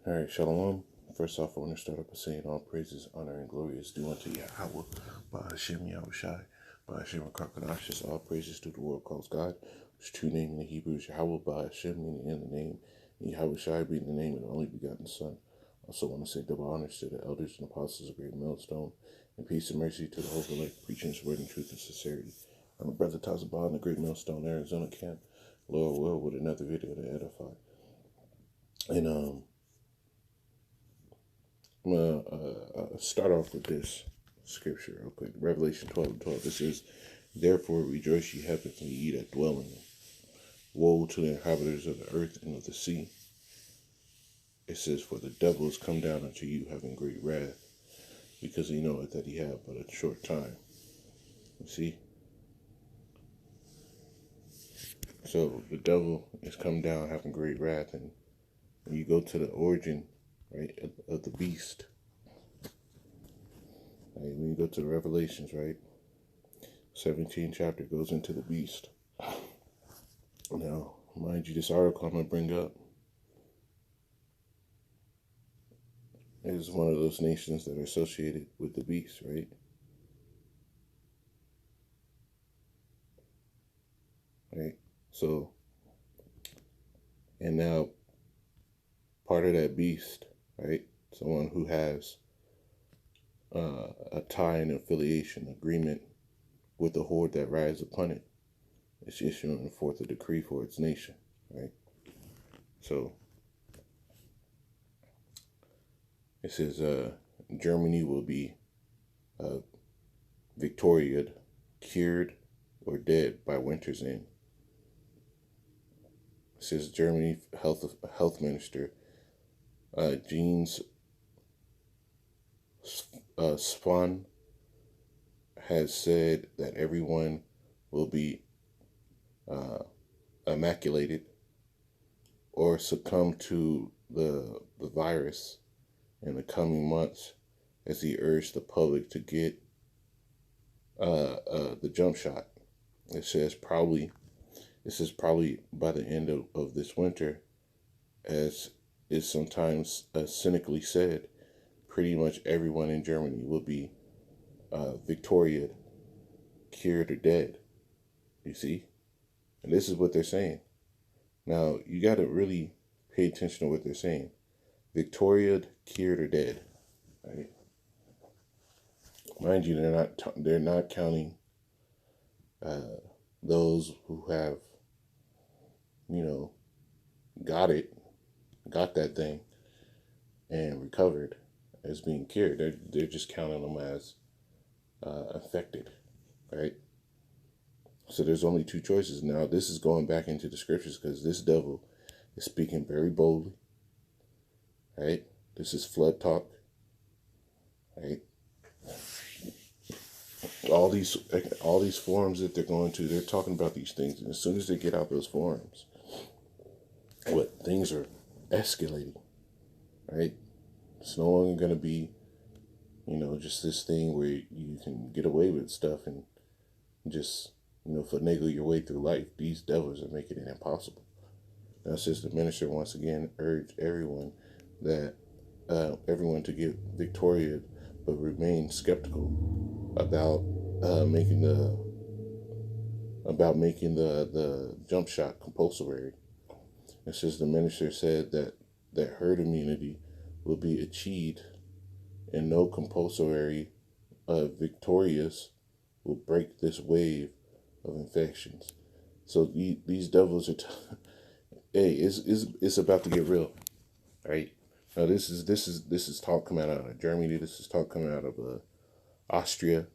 All right, Shalom. First off, I want to start off by saying all praises, honor, and glory is due unto Yahweh, by Hashem Yahushai, by Hashem Kakadash. All praises to the world calls God. His true name in the Hebrew is Yahweh, by Hashem, meaning in the name, and Yahushai being the name of the only begotten Son. Also want to say double honors to the elders and apostles of Great Millstone, and peace and mercy to the whole elect, preaching his word in truth and sincerity. I'm a brother Tazabah in the Great Millstone, Arizona camp. Lord will, with another video to edify. And I'm going to start off with this scripture real quick. Revelation 12:12. It says, "Therefore rejoice, ye heavens, and ye that dwell in them. Woe to the inhabitants of the earth and of the sea." It says, "For the devil is come down unto you, having great wrath, because he knoweth that he hath but a short time." You see? So the devil is come down, having great wrath. And when you go to the origin, right, of the beast, right, when you go to the Revelations, right, 17th chapter goes into the beast. Now, mind you, this article I'm going to bring up is one of those nations that are associated with the beast, right? Right? So, and now part of that beast, right? Someone who has a tie and affiliation agreement with the horde that rides upon it. It's issuing forth a decree for its nation, right? So it says Germany will be victoriaed, cured, or dead by winter's end. It says Germany health minister Jens Spahn has said that everyone will be immaculated or succumb to the virus in the coming months, as he urged the public to get the jump shot. It says probably by the end of this winter, as is sometimes cynically said, pretty much everyone in Germany will be victoriaed, cured, or dead. You see? And this is what they're saying. Now, you got to really pay attention to what they're saying. Victoriaed, cured, or dead. Right? Mind you, they're not counting those who have, got that thing and recovered as being cured. They're just counting them as affected, right? So there's only two choices. Now, this is going back into the scriptures because this devil is speaking very boldly, right? This is flood talk, right? All these forums that they're going to, they're talking about these things, and as soon as they get out those forums, things are escalating, right? It's no longer going to be, just this thing where you can get away with stuff and just, finagle your way through life. These devils are making it impossible. Now, since the minister once again urged everyone to get victorious, but remain skeptical about making the jump shot compulsory. It says the minister said that herd immunity will be achieved and no compulsory victorious will break this wave of infections. So these devils are hey, it's about to get real, right? Now this is talk coming out of Germany. This is talk coming out of Austria,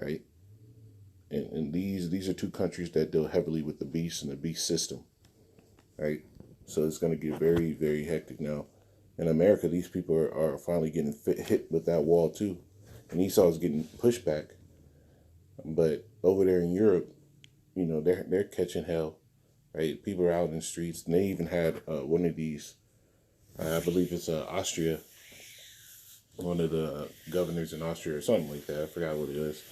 right? And these are two countries that deal heavily with the beast and the beast system, right? So it's going to get very, very hectic now. In America, these people are finally getting hit with that wall too, and Esau's getting pushed back. But over there in Europe, they're catching hell, right? People are out in the streets, and they even had one of these. I believe it's Austria. One of the governors in Austria or something like that. I forgot what it is.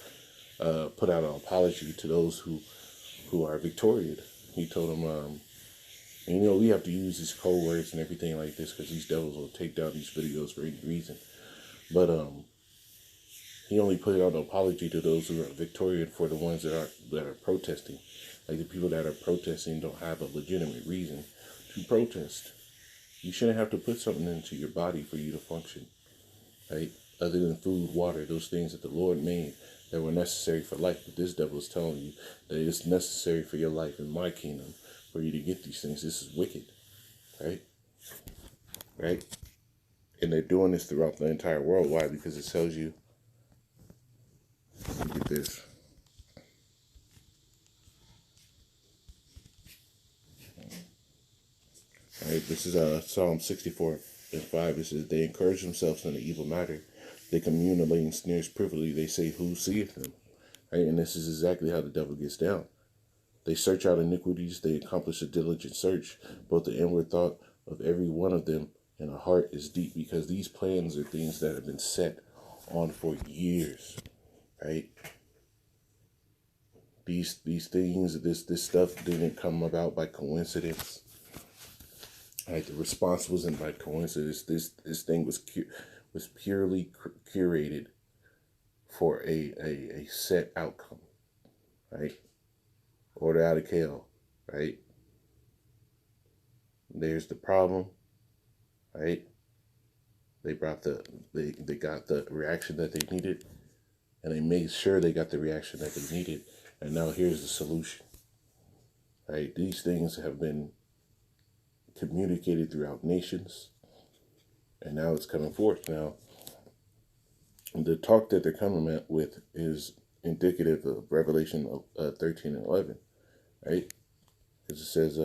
Put out an apology to those who are victorious. He told them And you know, we have to use these code words and everything like this because these devils will take down these videos for any reason. But he only put out an apology to those who are Victorian for the ones that are protesting. Like the people that are protesting don't have a legitimate reason to protest. You shouldn't have to put something into your body for you to function, right? Other than food, water, those things that the Lord made that were necessary for life. But this devil is telling you that it's necessary for your life in my kingdom for you to get these things. This is wicked, right? Right? And they're doing this throughout the entire world. Why? Because it tells you, look at this. All right, this is Psalm 64 and 5. It says, they encourage themselves in the evil matter. They communicate and sneers privily. They say, who seeth them? Right? And this is exactly how the devil gets down. They search out iniquities. They accomplish a diligent search. Both the inward thought of every one of them and the heart is deep, because these plans are things that have been set on for years, right? These things, this stuff didn't come about by coincidence. Right, the response wasn't by coincidence. This thing was purely curated for a set outcome, right? Order out of chaos, right? There's the problem, right? They brought they got the reaction that they needed, and they made sure they got the reaction that they needed. And now here's the solution, right? These things have been communicated throughout nations, and now it's coming forth. Now, the talk that they're coming with is indicative of Revelation 13 and 11, right? Because it says,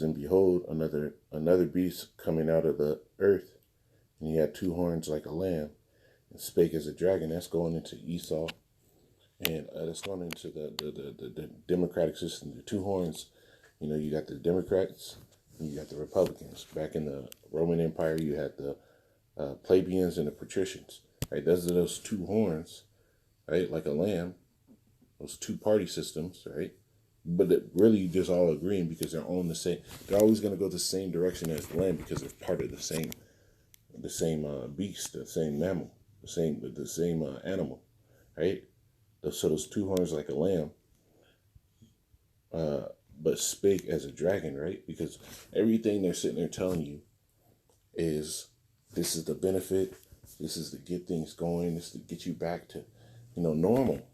and behold, another beast coming out of the earth, and he had two horns like a lamb, and spake as a dragon. That's going into Esau, and that's going into the democratic system. The two horns, you know, you got the Democrats and you got the Republicans. Back in the Roman Empire, you had the plebeians and the patricians. Right, those are those two horns, right, like a lamb. Those two party systems, right? But it really just all agreeing because they're on the same. They're always going to go the same direction as the lamb because they're part of the same beast, the same mammal, the same animal, right? So those two horns like a lamb, but spake as a dragon, right? Because everything they're sitting there telling you is this is the benefit, this is to get things going, this is to get you back to, normal,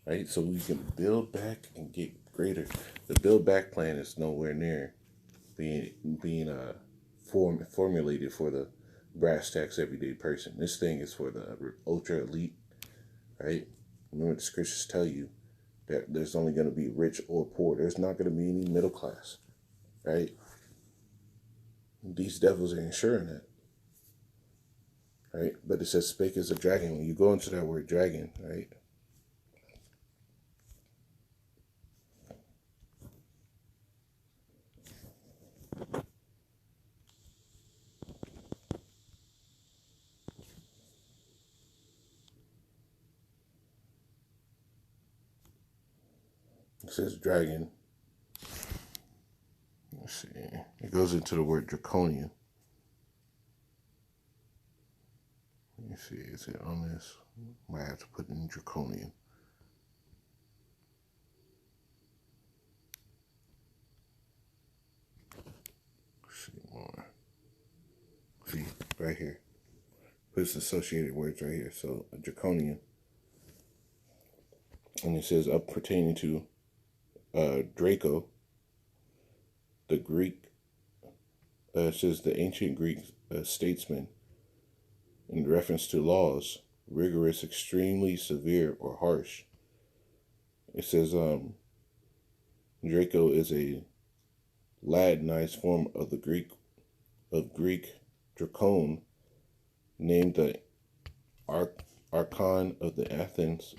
right? So we can build back and get greater. The build back plan is nowhere near being formulated for the brass tacks everyday person. This thing is for the ultra elite, right? Remember, the scriptures tell you that there's only going to be rich or poor. There's not going to be any middle class, right? These devils are ensuring that, right? But it says spake as a dragon. When you go into that word dragon, right? It says dragon. Let's see. It goes into the word draconian. Let me see. Is it on this? Might have to put in draconian. Let's see more. See, right here. Puts associated words right here. So, a draconian. And it says up pertaining to Draco, the Greek. It says the ancient Greek statesman, in reference to laws, rigorous, extremely severe, or harsh. It says Draco is a Latinized form of the Greek Dracon, named the Archon of Athens,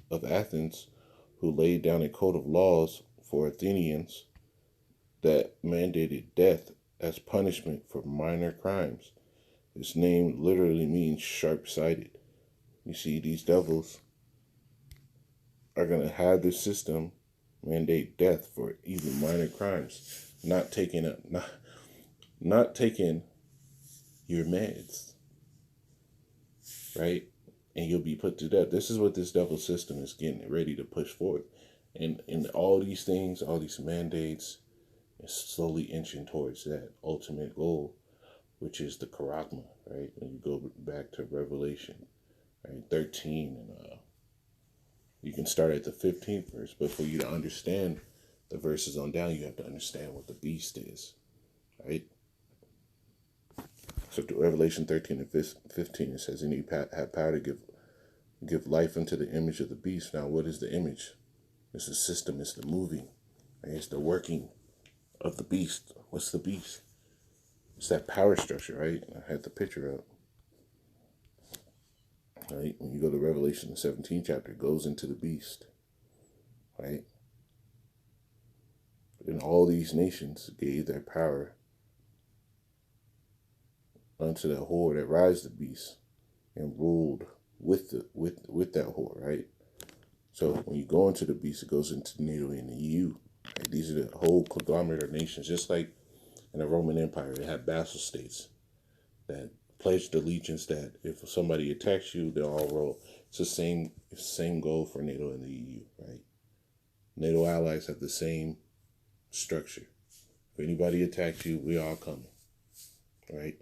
who laid down a code of laws for Athenians that mandated death as punishment for minor crimes. His name literally means sharp-sighted. You see, these devils are going to have this system mandate death for even minor crimes. not taking not taking your meds, right? And you'll be put to death. This is what this devil system is getting ready to push forward. And all these things, all these mandates, is slowly inching towards that ultimate goal, which is the charagma, right? When you go back to Revelation, right, 13, and you can start at the 15th verse, but for you to understand the verses on down, you have to understand what the beast is, right? So to Revelation 13 and 15, it says, and you have power to give life unto the image of the beast. Now, what is the image? It's the system, it's the moving, right? It's the working of the beast. What's the beast? It's that power structure, right? I had the picture up. Right? When you go to Revelation, the 17th chapter, it goes into the beast, right? And all these nations gave their power unto that whore that rides the beast and ruled with that whore, right? So when you go into the beast, it goes into NATO and the EU. Right? These are the whole conglomerate of nations, just like in the Roman Empire, they had vassal states that pledged allegiance that if somebody attacks you, they'll all roll. It's the same goal for NATO and the EU, right? NATO allies have the same structure. If anybody attacks you, we all coming, right?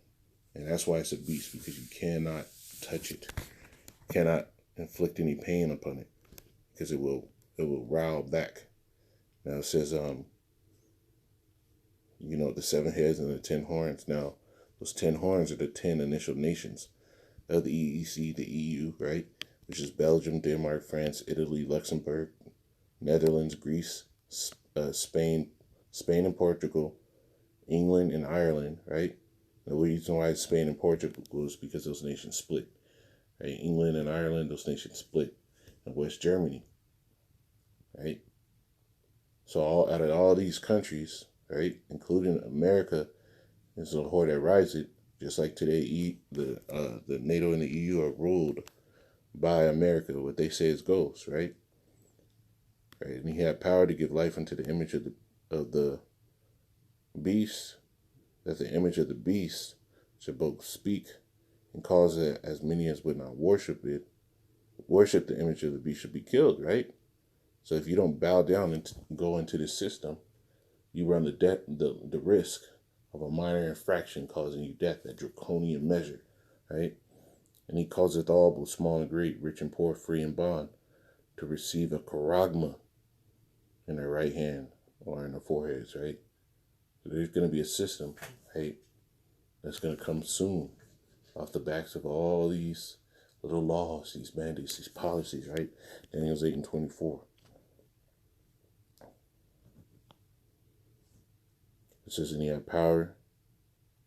And that's why it's a beast, because you cannot touch it, cannot inflict any pain upon it, because it will rile back. Now it says, the 7 heads and the 10 horns. Now, those 10 horns are the 10 initial nations of the EEC, the EU, right? Which is Belgium, Denmark, France, Italy, Luxembourg, Netherlands, Greece, Spain and Portugal, England and Ireland, right? The reason why it's Spain and Portugal is because those nations split, right? England and Ireland, those nations split, and West Germany, right? So out of all these countries, right, including America, is the whore that rides it. Just like today, the NATO and the EU are ruled by America. What they say is goes, right? Right, and he had power to give life unto the image of the beast, that the image of the beast should both speak and cause that as many as would not worship the image of the beast should be killed, right? So if you don't bow down and go into this system, you run the risk of a minor infraction causing you death, that draconian measure, right? And he causeth all, both small and great, rich and poor, free and bond, to receive a charagma in their right hand or in their foreheads, right? So there's going to be a system, right, that's going to come soon off the backs of all these little laws, these mandates, these policies, right? Daniel's 8 and 24. It says, and he had power.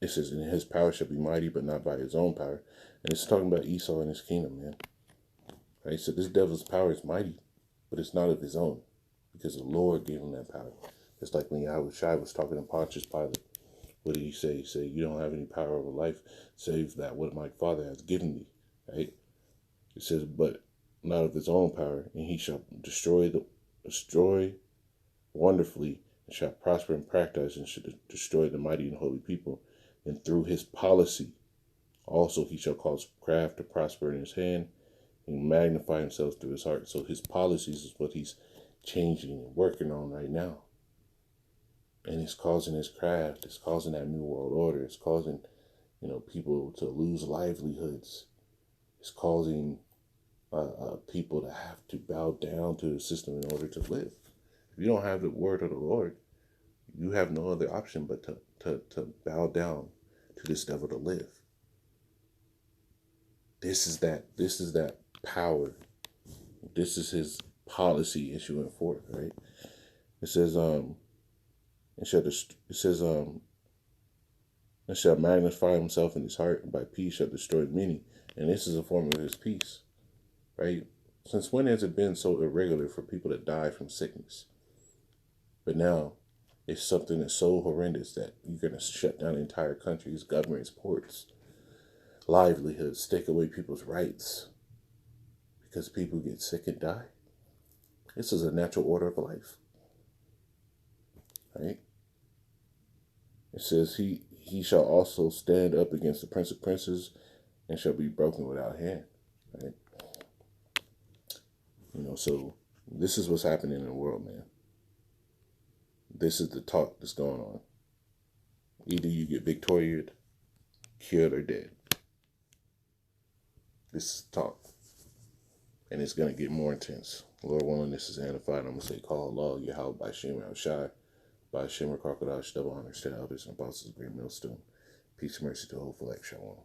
It says, and his power shall be mighty, but not by his own power. And it's talking about Esau and his kingdom, man. Right? So this devil's power is mighty, but it's not of his own, because the Lord gave him that power. It's like when Yahushua was talking to Pontius Pilate. What did he say? He said, you don't have any power over life, save that what my Father has given me. Right? It says, but not of his own power, and he shall destroy wonderfully, and shall prosper in practice, and shall destroy the mighty and holy people. And through his policy, also he shall cause craft to prosper in his hand, and magnify himself through his heart. So his policies is what he's changing and working on right now. And it's causing his craft, it's causing that new world order, it's causing, people to lose livelihoods. It's causing people to have to bow down to the system in order to live. If you don't have the word of the Lord, you have no other option but to bow down to this devil to live. This is that power. This is his policy issuing forth, right? It says, and shall magnify himself in his heart, and by peace shall destroy many. And this is a form of his peace, right? Since when has it been so irregular for people to die from sickness? But now it's something that's so horrendous that you're going to shut down entire countries, governments, ports, livelihoods, take away people's rights because people get sick and die. This is a natural order of life, right? It says he shall also stand up against the prince of princes and shall be broken without hand. Right? So this is what's happening in the world, man. This is the talk that's going on. Either you get victorious, killed, or dead. This is talk. And it's going to get more intense. Lord willing, this is amplified. I'm going to say, call Allah, Yahweh, by Shimmer, Al-Shai, by Shimmer, Crocodile, Double Honor, State Elders, and Apostles of Green Millstone. Peace and mercy to Hopeful X, Shalom.